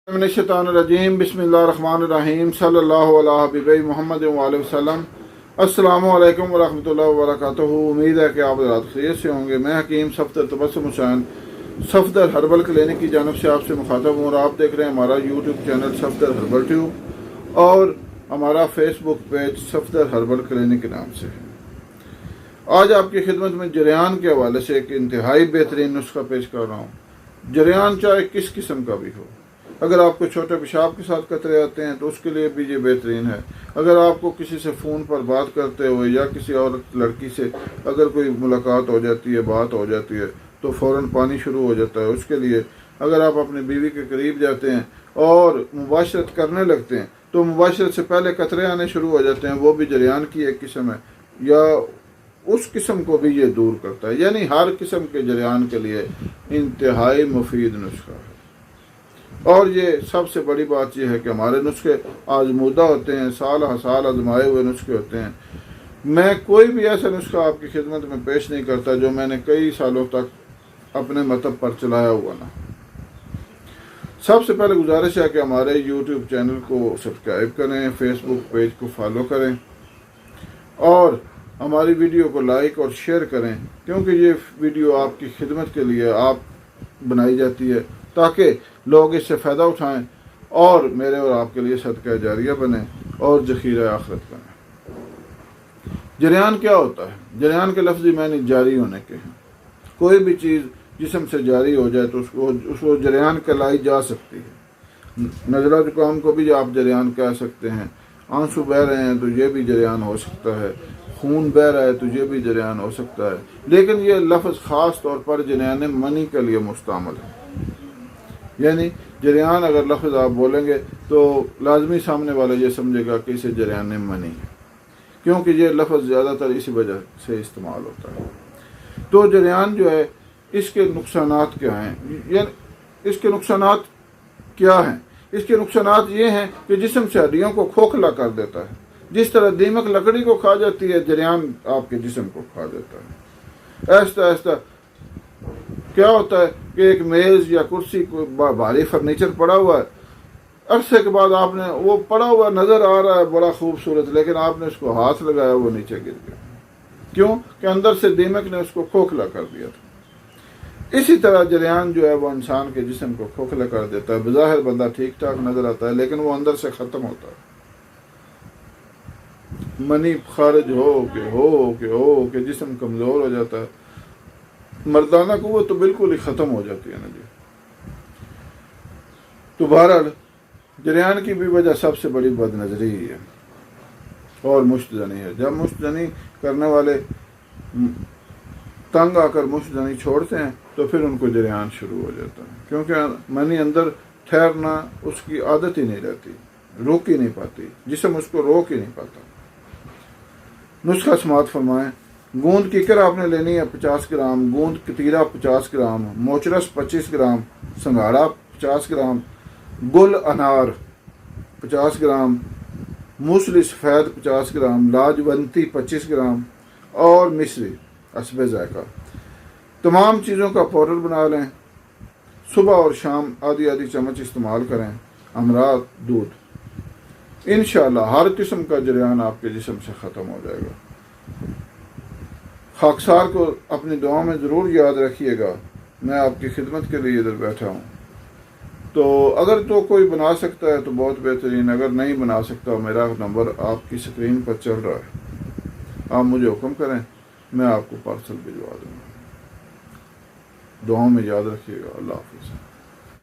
मिनश्शैतानिर्रजीम बिस्मिल्लाहिर्रहमानिर्रहीम सल्लल्लाहु अला हबीबी मोहम्मद वाले वसल्लम। अस्सलामु अलैकुम वरहमतुल्लाहि वबरकातुहू। उम्मीद है कि आप हज़रात खैरियत से होंगे। मैं हकीम सफदर तबस्सुम हुसैन सफदर हर्बल क्लिनिक की जानब से आपसे मुखातब हूँ और आप देख रहे हैं हमारा YouTube channel Safdar herbal tube और हमारा Facebook page Safdar herbal clinic के नाम से है। आज आपकी खिदमत में जरियान के हवाले से एक इंतहाई बेहतरीन नुस्खा पेश कर रहा हूँ। जरियान चाहे किस किस्म का भी हो, अगर आपको छोटे पेशाब के साथ कतरे आते हैं तो उसके लिए भी ये बेहतरीन है। अगर आपको किसी से फ़ोन पर बात करते हुए या किसी और लड़की से अगर कोई मुलाकात हो जाती है, बात हो जाती है, तो फ़ौरन पानी शुरू हो जाता है, उसके लिए। अगर आप अपनी बीवी के करीब जाते हैं और मुबाशरत करने लगते हैं तो मुबाशरत से पहले कतरे आने शुरू हो जाते हैं, वो भी जरियान की एक किस्म है, या उस किस्म को भी ये दूर करता है। यानी हर किस्म के जरियान के लिए इंतहाई मुफीद नुस्खा है। और ये सबसे बड़ी बात यह है कि हमारे नुस्खे आजमूदा होते हैं, साल हर साल आजमाए हुए नुस्खे होते हैं। मैं कोई भी ऐसा नुस्खा आपकी खिदमत में पेश नहीं करता जो मैंने कई सालों तक अपने मतलब पर चलाया हुआ ना। सबसे पहले गुजारिश है कि हमारे यूट्यूब चैनल को सब्सक्राइब करें, फेसबुक पेज को फॉलो करें और हमारी वीडियो को लाइक और शेयर करें, क्योंकि ये वीडियो आपकी खिदमत के लिए आप बनाई जाती है ताकि लोग इससे फ़ायदा उठाएं और मेरे और आपके लिए सदका जारिया बने और ज़ख़ीरा आखिरत बने। जरियान क्या होता है? जरियान के लफ्ज़ी मानी जारी होने के हैं। कोई भी चीज़ जिस्म से जारी हो जाए तो उसको जरियान कहलाई जा सकती है। नज़ला ज़ुकाम को भी आप जरियान कह सकते हैं। आंसू बह रहे हैं तो ये भी जरियान हो सकता है। खून बह रहा है तो ये भी जरियान हो सकता है। लेकिन ये लफ्ज़ ख़ास तौर पर जरियान मनी के लिए मुस्तअमल है। यानी जरियान अगर लफ्ज़ आप बोलेंगे तो लाजमी सामने वाला ये समझेगा कि इसे जरियान मनी है, क्योंकि ये लफ्ज़ ज़्यादातर इसी वजह से इस्तेमाल होता है। तो जरियान जो है, इसके नुकसानात क्या हैं? यानी इसके नुकसानात क्या हैं? इसके नुकसानात ये हैं कि जिस्म से हड्डियों को खोखला कर देता है। जिस तरह दीमक लकड़ी को खा जाती है, जरियान आपके जिस्म को खा देता है। ऐसा ऐसा क्या होता है कि एक मेज़ या कुर्सी को भारी फर्नीचर पड़ा हुआ है, अरसे के बाद आपने वो पड़ा हुआ नज़र आ रहा है बड़ा खूबसूरत, लेकिन आपने उसको हाथ लगाया, वो नीचे गिर गया। क्यों? कि अंदर से दीमक ने उसको खोखला कर दिया था। इसी तरह जरियान जो है वो इंसान के जिस्म को खोखला कर देता है। बज़ाहिर बंदा ठीक ठाक नज़र आता है, लेकिन वो अंदर से ख़त्म होता है। मनी खारिज हो के जिस्म कमज़ोर हो जाता है, मर्दाना कुव्वत तो बिल्कुल ही ख़त्म हो जाती है ना जी। तो बहरहाल जरियान की भी वजह सबसे बड़ी बदनज़री ही है और मुश्तजनी है। जब मुश्तजनी करने वाले तंग आकर मुश्तजनी छोड़ते हैं तो फिर उनको जरियान शुरू हो जाता है, क्योंकि मनी अंदर ठहरना उसकी आदत ही नहीं रहती, रोक ही नहीं पाती, जिस्म उसको रोक ही नहीं पाता। नुस्खा समाअत फरमाएं। गूंद कीकर आपने लेनी है 50 ग्राम, गूंद कतीरा 50 ग्राम, मोचरस 25 ग्राम, संघाड़ा 50 ग्राम, गुल अनार 50 ग्राम, मूसली सफ़ेद 50 ग्राम, लाजवंती 25 ग्राम और मिश्री हस्बे ज़ायक़ा। तमाम चीज़ों का पाउडर बना लें। सुबह और शाम आधी आधी चम्मच इस्तेमाल करें। अमराद दूध। इंशाअल्लाह हर किस्म का जरियान आपके जिस्म से ख़त्म हो जाएगा। खाकसार को अपनी दुआ में ज़रूर याद रखिएगा। मैं आपकी खिदमत के लिए इधर बैठा हूँ। तो अगर तो कोई बना सकता है तो बहुत बेहतरीन, अगर नहीं बना सकता, मेरा नंबर आपकी स्क्रीन पर चल रहा है, आप मुझे हुक्म करें, मैं आपको पार्सल भिजवा दूँगा। दुआ में याद रखिएगा। अल्लाह हाफ़िज़।